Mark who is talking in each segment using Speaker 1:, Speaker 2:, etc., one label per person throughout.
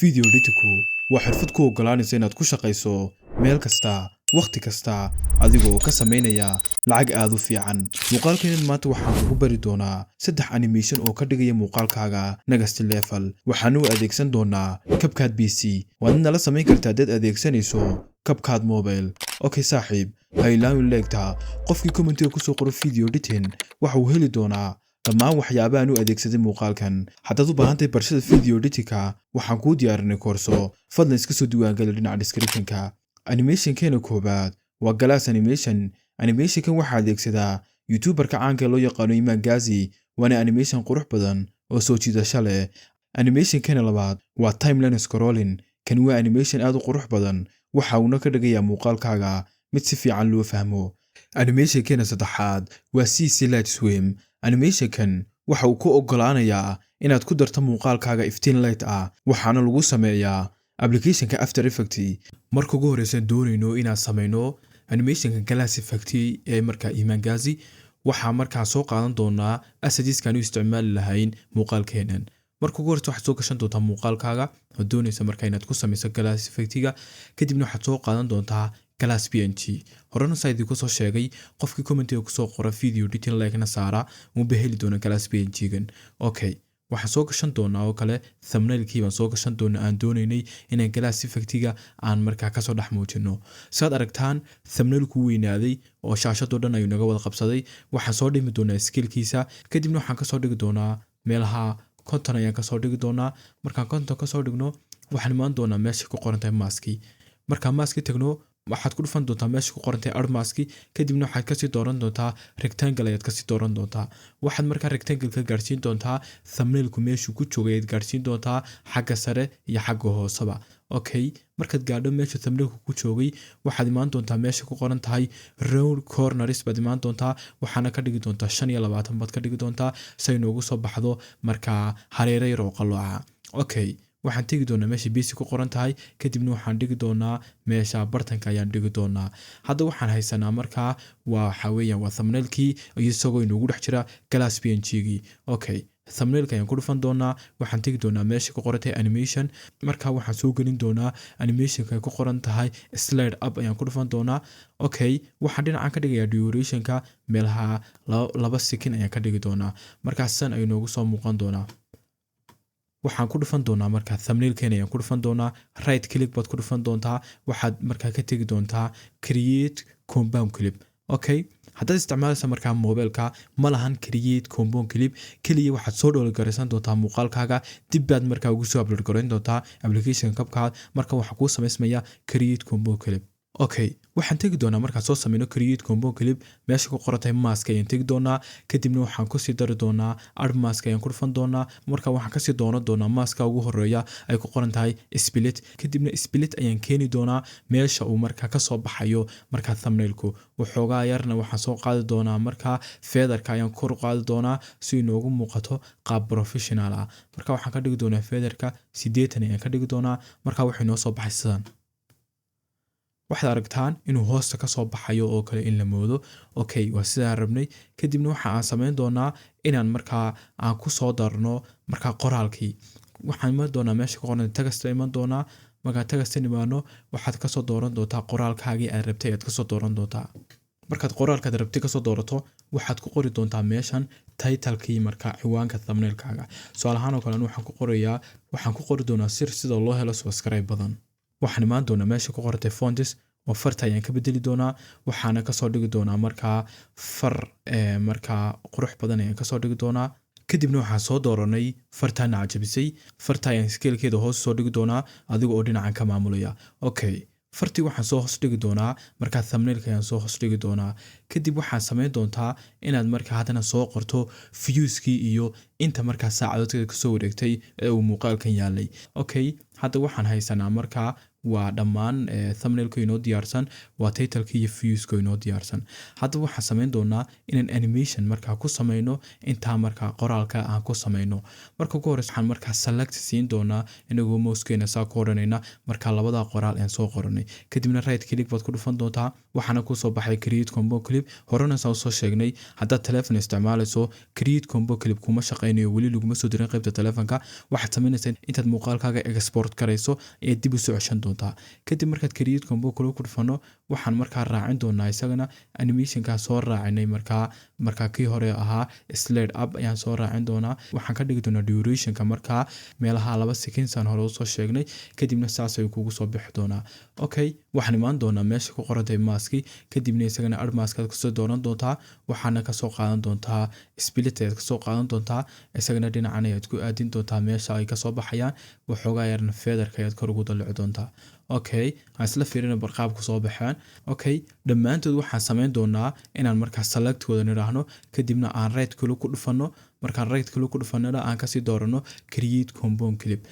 Speaker 1: Video editing-ku waa xirfad kuu oggolaanaysa inaad ku shaqayso meel kasta, waqti kasta, adiga oo ka samaynaya lacag aad u fiican. Muuqaalkeenan maanta waxaan kugu bari doonaa 3 animation oo ka dhigaya muuqaalkaaga next level. Waxaan u adeegsan doonaa CapCut PC. Waad nala samayn kartaa dad adeegsanayso CapCut Mobile. Okay saaxiib, ha ilaawin leegtaa. Qofkii commentiga ku soo qoro video editing waxa uu heli doonaa dhammaan waxyaabaha aan u adeegsaday muuqaalkan. Haddaad u baahan tahay barashada video editing-ka, waxaan kuu diyaarinay koorso. Fadlan iska soo diiwaangeli dhinaca description-ka. Animation-keena koobaad waa Glass Animation. Animation-kan waxaa adeegsadaa YouTuber-ka caanka loo yaqaano Iman Gazi. Waana animation qurux badan oo soo jiidasho leh. Animation-keena labaad waa Timeline Scrolling. Kan waa animation aad u qurux badan. Waxa uuna ka dhigayaa muuqaalkaaga mid si fiican loo fahmo. Animation-keena saddexaad waa CC Light Swim. Animation-kan waxa uu ku oggolaanayaa inaad ku darto muuqaalkaaga iftiin light ah, waxaana lagu sameeyaa application-ka After Effects. Marka ugu horeysa doonayno inaan samayno animation-ka Glass Effect ee markaa Iman Gazi, waxaa markaa soo qaadan doonaa assets-kan u isticmaali lahayn muuqaalkeenan. Marka ugu horeysa waxaad soo gashan doontaa muuqaalkaaga oo doonaysa markaa inaad ku samayso Glass Effect-ga, kadibna waxaad soo qaadan doontaa Glass PNG. Horena saydi ku soo sheegay qofkii commentiga ku soo qora video editing like-na saara uu beheli doona Glass PNG-gan. Okay, waxaan soo gashan doonaa oo kale thumbnail-kii baan soo gashan doonaa aan doonaynay inaan Glass Effect-ga aan markaa ka soo dhex muujino. Saad aragtaan thumbnail-ku weynaaday oo shaashadoo dhan ayuu naga wada qabsaday. Waxaan soo dhimi doonaa scale-kiisa, kadibna waxaan ka soo dhigi doonaa meelaha content ayaan ka soo dhigi doonaa. Markaan content ka soo dhigno, waxaan imaan doonaa meesha ku qoran tahay mask. Markaan mask tagno, waxaad ku dhufan doontaa meesha ku qoran tahay add mask, kadibna waxaad ka sii dooran doontaa rectangle ayaad ka sii dooran doontaa. Waxaad markaa rectangle ka gaarsiin doontaa thumbnail-ku meeshu ku joogay ayaad gaarsiin doontaa xagga sare iyo xagga hooseba. Okay, markaad gaadho meesha thumbnail-ku ku joogay, waxaad imaan doontaa meesha ku qoran tahay round corners baad imaan doontaa. Waxaana ka dhigi doontaa 25 baad ka dhigi doontaa si ay noogu soo baxdo markaa hareero yar oo qalooca. Okay, waxaan tegi doonaa meesha basic ku qoran tahay, kadibna waxaan dhigi doonaa meesha bartanka ayaan dhigi doonaa. Hadda waxaan haysanaa markaa waxa weeyaan waa thumbnail-kii isagoo inoogu dhex jira Glass PNG-gii. Okay, thumbnail-ka ayaan ku dhufan doonaa. Waxaan tegi doonaa meesha ku qoran tahay animation. Markaa waxaan soo gelin doonaa animation-ka ku qoran tahay slide up ayaan ku dhufan doonaa. Okay, waxaan dhinacan ka dhigayaa duration-ka meelaha 2 second ayaan ka dhigi doonaa. Markaas san ayuu noogu soo muuqan doonaa. waxaan ku dhufan doonaa markaa thumbnail-keena ayaan ku dhufan doonaa. Right click baad ku dhufan doontaa. Waxaad markaa ka tegi doontaa create compound clip. Okay, haddaad isticmaalaysa markaa mobilka ma lahan create compound clip, kaliya waxaad soo download doontaa muuqaalkaaga, dib baad markaa ugu soo upload gareyn doontaa application-ka CapCut. Marka waxa kuu samaysmaya create compound clip. Okay, waxaan tegi doonaa markaa soo samayno create compound clip meesha ku qoran tahay mask ayaan tegi doonaa. Kadibna waxaan ku sii dari doonaa add mask ayaan ku dhufan doonaa. Marka waxaan ka sii dooran doonaa maska ugu horeeya ay ku qoran tahay split. Kadibna split ayaan keeni doonaa meesha uu markaa ka soo baxayo markaa thumbnail-ku. Waxoogaa yarna waxaan soo qaadi doonaa markaa feather-ka ayaan kor u qaadi doonaa si inoogu muuqato qaab professional ah. Marka waxaan ka dhigi doonaa feather-ka 80 ayaan ka dhigi doonaa. Marka waxay noo soo baxay sidan. waxaad aragtaan inuu hoosta ka soo baxayo oo kale in la moodo. Okay, waa sidaan rabnay. Kadibna waxa aan samayn doonaa inaan markaa aan ku soo darno markaa qoraalkii. Waxaan iman doonaa meesha ku qoran text iman doonaa. Markaa text imaano, waxaad ka soo dooran doontaa qoraalkaagii aad rabtay aad ka soo dooran doontaa. Markaad qoraalkaad rabtay ka soo doorato, waxaad ku qori doontaa meeshan title-kii markaa ciwaanka thumbnail-kaaga. Su'aal ahaan oo kale waxaan ku qori doonaa sir sida loo helo subscribe badan. waxaan imaan doonaa meesha ku qoran tahay fonts oo farta ayaan ka bedeli doonaa. waxaana ka soo dhigi doonaa markaa far markaa qurux badan ayaan ka soo dhigi doonaa. kadibna waxaan soo dooranay fartaan cajabisay. farta ayaan scale-keeda hoos soo dhigi doonaa adiga oo dhinacan ka maamulaya. Okay, fartii waxaan soo hoos dhigi doonaa markaa thumbnail-ka ayaan soo hoos dhigi doonaa. kadib waxaan samayn doontaa inaad markaa haddana soo qorto views-kii iyo inta markaa saacadoodkeeda ka soo wareegtay ee uu muuqaalkan yaalay. Okay, hadda waxaan haysanaa markaa waa dhammaan thumbnailka inoo diyaarsan, waa titleka iyo viewska inoo diyaarsan. Hadda waxaan samayn doonaa inaan animation markaa ku samayno intaa markaa qoraalka aan ku samayno. Marka ugu horeysa waxaan markaa select siin doonaa inagoo mousekeena saa ku odhanayna markaa labada qoraal aan soo qoranay. Kadibna right click baad ku dhufan doontaa, waxaana ku soo baxay create combo clip. Horena saan soo sheegnay haddaad telefoon isticmaalayso create combo clip kuma shaqaynayo, weli laguma soo dirin qaybta telefoonka. waxaad samaynaysaa intaad muuqaalkaaga export karayso ee dib u soo ceshan doontaa. Kadib markaad create combo clip ku dhufano waxaan markaa raacin doonaa isagana animationka soo raacinay markaa kii hore ahaa slide up ayaan soo raacin doonaa. waxaan ka dhigi doonaa durationka markaa meelaha 2 seconds aan hore u soo sheegnay. kadibna saas ay kugu soo bixi doonaa. Okay, waxaan imaan doonaa meesha ku qorantay maski. kadibna isagana add mask aad kusoo dooran doontaa, waxaana ka soo qaadan doontaa split aad ka soo qaadan doontaa, isagana dhinacan ayaad ku aadin doontaa meesha ay ka soo baxayaan, waxoogaa yarna featherka ayaad kor ugu dalici doontaa. Okay, aan isla fiirina barqaabku soo baxaan. Okay, dhammaantood waxaan samayn doonaa inaan markaa selectkooda niraahno, kadibna aan right click ku dhufano. markaan right click ku dhufanana aan kasii doorano create combo clip.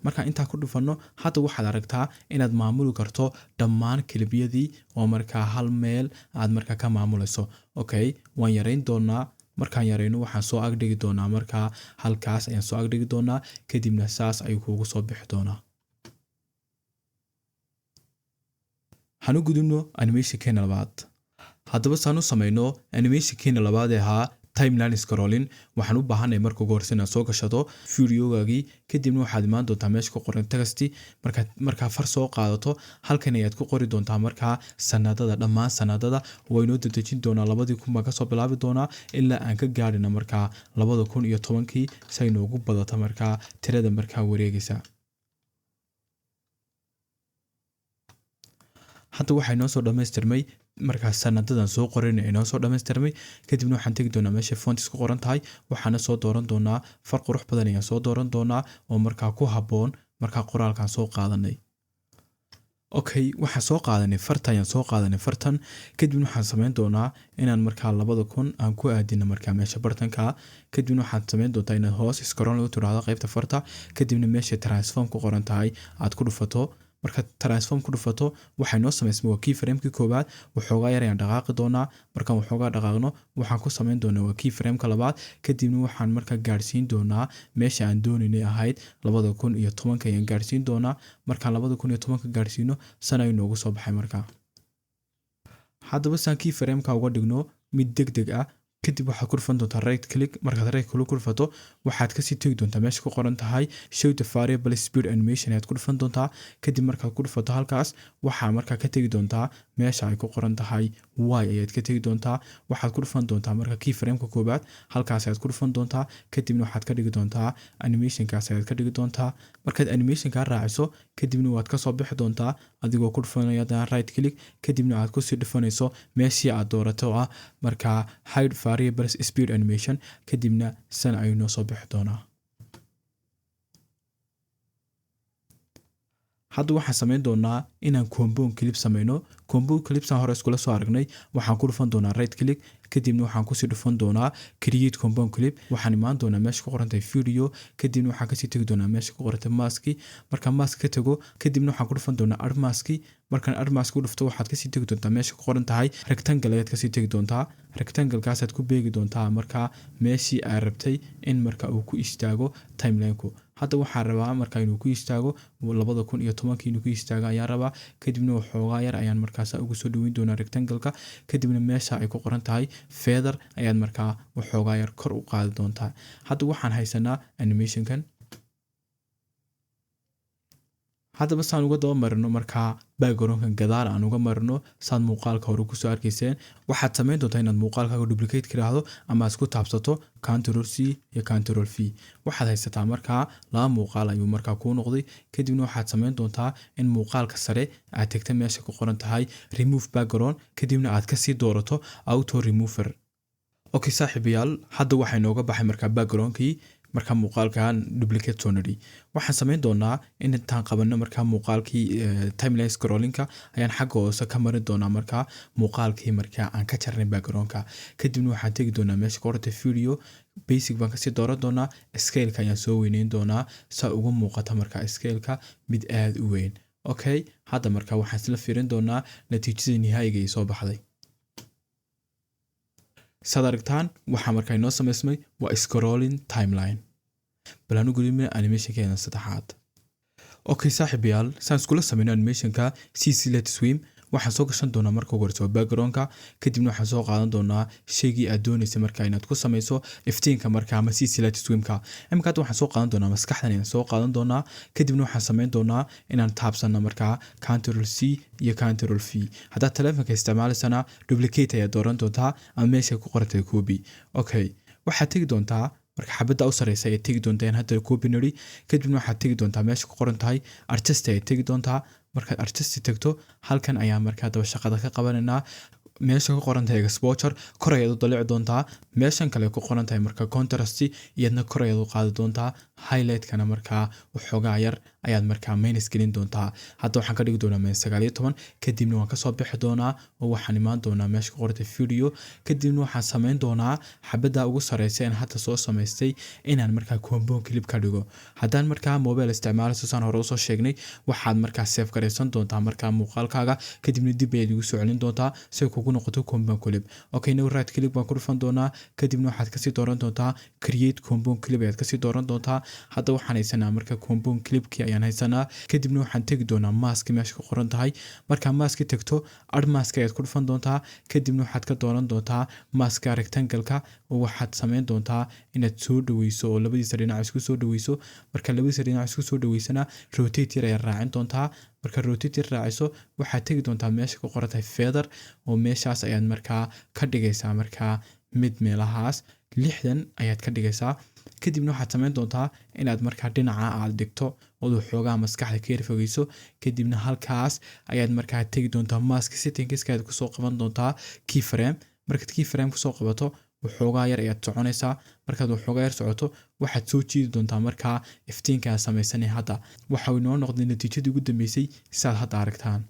Speaker 1: markaan intaa ku dhufano hadda waxaad aragtaa inaad maamuli karto dhammaan clipyadii oo markaa hal meel aad markaa ka maamulayso. Okay, waan yareyn doonaa. markaan yareyno waxaan soo agdhigi doonaa markaa halkaas ayaan soo agdhigi doonaa, kadibna saas ayuu kuugu soo bixi doonaa. hanu gudubno animationkeena labaad. haddaba saan u samayno animationkeena labaad ee ahaa timeline scrolling, waxaan u baahanay marka ugu horeysa inaad soo gashato videogaagii. kadibna waxaad imaan doontaa meesha ku qoran text. markaa far soo qaadato halkan ayaad ku qori doontaa markaa sanadada, dhammaan sanadada waa inoo dedejin doonaa. 2000 baan kasoo bilaabi doonaa ilaa aan ka gaarina markaa 2010 si ay noogu badato markaa tirada markaa wareegaysa. hadda waxay noo soo dhamaystirmay markaa sanadadan soo qorin inoo soo dhamaystirmay. kadibna waxaan tegi doonaa meesha fonts ku qoran tahay, waxaana soo dooran doonaa far qurux badan ayaan soo dooran doonaa oo markaa ku habboon markaa qoraalkan soo qaadanay. Okay, waxaan soo qaadanay farta ayaan soo qaadanay fartan. kadibna waxaan samayn doonaa inaan markaa 2000 aan ku aadino markaa meesha bartanka. kadibna waxaad samayn doontaa inaad hoos scroll u tiraahdo qaybta farta, kadibna meesha transform ku qoran tahay aad ku dhufato. marka transform ku dhufato waxay noo samaysmay waa keyframe-kii koobaad, waxoogaa yar ayaan dhaqaaqi doonaa. markaan waxoogaa dhaqaaqno waxaan ku samayn doonaa waa keyframe-ka labaad. kadibna waxaan markaa gaarsiin doonaa meesha aan doonaynay ahayd 2010 ayaan gaarsiin doonaa. markaan 2010 gaarsiino sana ay noogu soo baxay markaa. haddaba saan keyframe-ka uga dhigno mid degdeg ah, kadib waxaad ku dhufan doontaa right click. markaad right click ku dhufato waxaad kasii tegi doontaa meesha ku qoran tahay show the variable speed animation ayaad ku dhufan doontaa. kadib markaad ku dhufato halkaas waxaa markaa ka tegi doontaa meesha ay ku qoran tahay y ayaad ka tegi doontaa. waxaad ku dhufan doontaa marka keyframe-ka koobaad halkaas ayaad ku dhufan doontaa. kadibna waxaad ka dhigi doontaa animationkaas ayaad ka dhigi doontaa. markaad animationka raaciso kadibna waad kasoo bixi doontaa adigoo ku dhufanaya right click. kadibna aad kusii dhufanayso meeshii aad doorato ah markaa hide variable speed animation. kadibna sana ayuu noo soo bixi doonaa. hadda waxaan samayn doonaa inaan combo clip samayno. combo clips aan hore iskula soo aragnay waxaan ku dhufan doonaa right click. kadibna waxaan kusii dhufan doonaa create combo clip. waxaan imaan doonaa meesha ku qorantay video. kadibna waxaan kasii tegi doonaa meesha ku qorantay maski. markaan mask ka tago kadibna waxaan ku dhufan doonaa add maski. markaan add mask ku dhufto waxaad kasii tegi doontaa meesha ku qoran tahay rectangle ayaad kasii tegi doontaa. rectangle-kaasaad ku beegi doontaa markaa meeshii aad rabtay in marka uu ku istaago timeline-ku. hadda waxaan rabaa markaa inuu ku istaago 2010 inuu ku istaago ayaan rabaa. kadibna waxoogaa yar ayaan markaas ugu soo dhaweyn doonaa rectangle-ka. kadibna meesha ay ku qoran tahay feather ayaad markaa waxoogaa yar kor u qaadi doontaa. hadda waxaan haysanaa animationkan. haddaba saan uga daba marino markaa backgroundkan gadaal aan uga marino saad muuqaalka hore kusoo arkayseen, waxaad samayn doontaa inaad muuqaalkaaga duplicate kiraahdo ama isku taabsato Ctrl C iyo Ctrl V. waxaad haysataa markaa 2 muuqaal ayuu markaa kuu noqday. kadibna waxaad samayn doontaa in muuqaalka sare aad tagta meesha ku qoran tahay remove background. kadibna aad kasii doorato auto remover. Okay saaxiibayaal, hadda waxay nooga baxay markaa backgroundkii markaa muuqaalkan duplicate sonary. waxaan samayn doonaa in intaan qabanno markaa muuqaalkii timeline scrolling-ka ayaan xagga hoose ka marin doonaa markaa muuqaalkii markaa aan ka jarnay background-ka. kadibna waxaan tegi doonaa meesha ku qorantay video basic baan kasii dooran doonaa. scale-ka ayaan soo weyneyn doonaa saa ugu muuqata markaa scale-ka mid aad u weyn. okay hadda markaa waxaan isla fiirin doonaa natiijada nihaayiga ee soo baxday sadaragtaan waxa markaa inoo sameysmay waa scrolling timeline balanu gudubna animationkeena saddexaad okay saaxiibayaal saan iskula sameeyno animationka CC Let Swim waxaan soo gashan doonaa marka ugu horeysa backgroundka kadibna waxaan soo qaadan doonaa shaygii aad doonaysay marka inaad ku sameyso iftiinka marka ama CC Let Swimka imika waxaan soo qaadan doonaa maskaxdan inaan soo qaadan doonaa kadibna waxaan sameyn doonaa inaan taabsano marka Ctrl C iyo Ctrl V hadaa telefoonka isticmaalaysana duplicate ayaa dooran doontaa ama meesha ku qortay copy okay waxaad tagi doontaa marka xabada u sareysa ay tagi doontaan hadda copy kadibna waxaad tagi doontaa meesha ku qoran tahay artist ay tagi doontaa marka artist tagto halkan ayaa marka daba shaqada ka qabanayna meesha ku qoran tahay exposure kor ayaad u dalici doontaa meeshan kale ku qoran tahay marka contrast iyadna kor ayaad u qaadi doontaa highlight kana marka waxoogaa yar ayaad marka minus gelin doontaa hadda waxaan ka dhigi doonaa -19 kadibna waan ka soo bixi doonaa oo waxaan imaan doonaa meesha ku qortay video kadibna waxaan sameyn doonaa xabada ugu sareysa in hadda soo sameystay inaan marka compound clip ka dhigo haddaan marka mobile isticmaalayso saan hore u soo sheegnay waxaad marka save gareysan doontaa marka muuqaalkaaga kadibna dib ayaad ugu soo celin doontaa si kugu noqoto compound clip okay now right click baan ku dhufan doonaa kadibna waxaad ka sii dooran doontaa create compound clip ayaad ka sii dooran doontaa hadda waxaan haysanaa marka compound clipkii ayaan haysanaa kadibna waxaan tagi doonaa mask meesha ku qoran tahay marka mask tagto add mask ayaad ku dhufan doontaa kadibna waxaad ka dooran doontaa mask rectangle-ka oo waxaad sameyn doontaa inaad soo dhaweyso oo labadiisa dhinac isku soo dhaweyso marka labadiisa dhinac isku soo dhaweysana rotate yar ayaad raacin doontaa marka rotate raaciso waxaad tagi doontaa meesha ku qoran tahay feather oo meeshaas ayaad markaa ka dhigaysaa markaa mid meelahaas 60 ayaad ka dhigaysaa kadibna waxaad sameyn doontaa inaad markaa dhinaca aad dhigto oo xoogaa maskaxda ka fogeyso kadibna halkaas ayaad markaa tagi doontaa mask settingska aad ku soo qaban doontaa keyframe markaad keyframe ku soo qabato waxoogaa yar ayaad soconaysaa markaad waxoogaa yar socoto waxaad soo jiidi doontaa markaa iftiinka aad sameysanay hadda waxa uu inoo noqday natiijadii ugu dambeysay sidaad hadda aragtaan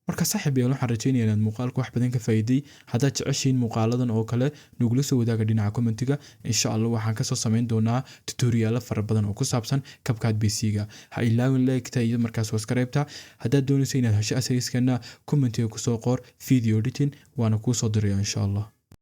Speaker 1: marka saaxiibayaal waxaan rajeynayaa inaad muuqaalka wax badan ka faa'iiday haddaad jeceshiin muuqaaladan oo kale nagula soo wadaaga dhinaca commentiga insha Allah waxaan kasoo sameyn doonaa tutorial fara badan oo ku saabsan CapCut PC-ga ha ilaawin like-ta iyo markaas subscribe-ta haddaad doonayso inaad hesho asayskana commentiga ku soo qor video editing waana ku soo dirayaa insha Allah